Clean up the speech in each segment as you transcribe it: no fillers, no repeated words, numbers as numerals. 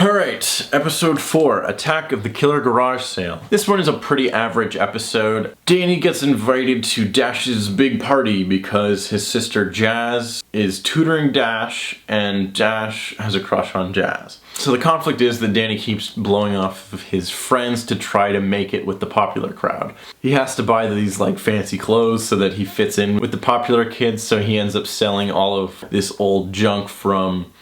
Alright, episode 4, Attack of the Killer Garage Sale. This one is a pretty average episode. Danny gets invited to Dash's big party because his sister Jazz is tutoring Dash, and Dash has a crush on Jazz. So the conflict is that Danny keeps blowing off of his friends to try to make it with the popular crowd. He has to buy these like fancy clothes so that he fits in with the popular kids, so he ends up selling all of this old junk from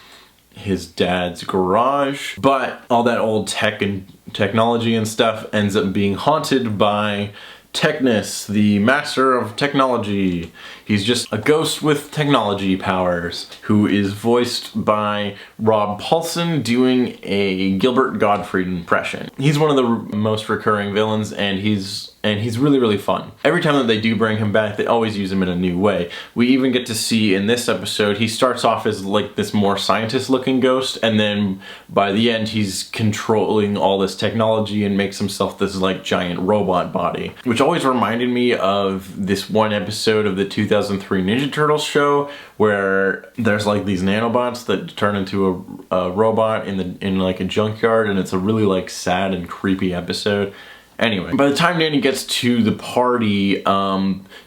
his dad's garage, but all that old tech and technology and stuff ends up being haunted by Technus, the master of technology. He's just a ghost with technology powers, who is voiced by Rob Paulsen doing a Gilbert Gottfried impression. He's one of the most recurring villains, and he's really fun. Every time that they do bring him back, they always use him in a new way. We even get to see in this episode, he starts off as like this more scientist-looking ghost, and then by the end he's controlling all this technology and makes himself this like giant robot body, which always reminded me of this one episode of the 2003 Ninja Turtles show where there's like these nanobots that turn into a robot in like a junkyard, and it's a really like sad and creepy episode. Anyway, by the time Danny gets to the party,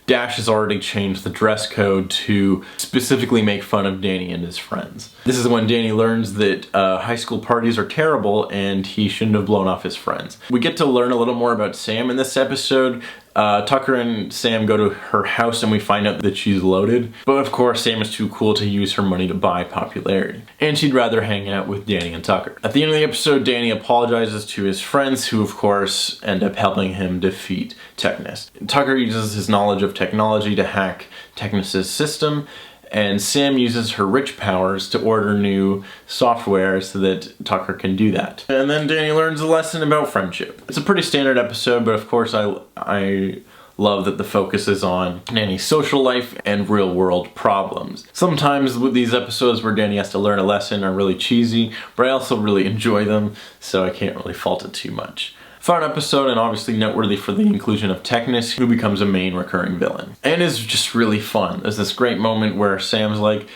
Dash has already changed the dress code to specifically make fun of Danny and his friends. This is when Danny learns that high school parties are terrible and he shouldn't have blown off his friends. We get to learn a little more about Sam in this episode. Tucker and Sam go to her house and we find out that she's loaded. But of course, Sam is too cool to use her money to buy popularity, and she'd rather hang out with Danny and Tucker. At the end of the episode, Danny apologizes to his friends, who of course end up helping him defeat Technus. Tucker uses his knowledge of technology to hack Technus' system, and Sam uses her rich powers to order new software so that Tucker can do that. And then Danny learns a lesson about friendship. It's a pretty standard episode, but of course I love that the focus is on Danny's social life and real world problems. Sometimes with these episodes where Danny has to learn a lesson are really cheesy, but I also really enjoy them, so I can't really fault it too much. Fun episode, and obviously noteworthy for the inclusion of Technus, who becomes a main recurring villain. And it's just really fun. There's this great moment where Sam's like,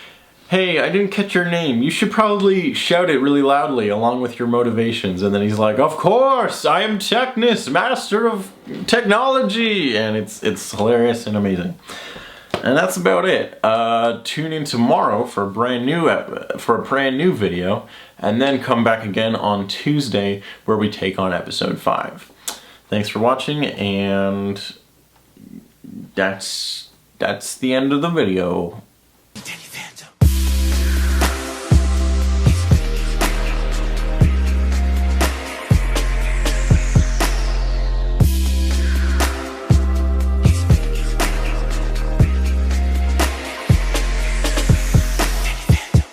"Hey, I didn't catch your name. You should probably shout it really loudly along with your motivations." And then he's like, "Of course, I am Technus, master of technology." And it's hilarious and amazing. And that's about it. Tune in tomorrow for a brand new video, and then come back again on Tuesday where we take on episode 5. Thanks for watching, and that's the end of the video.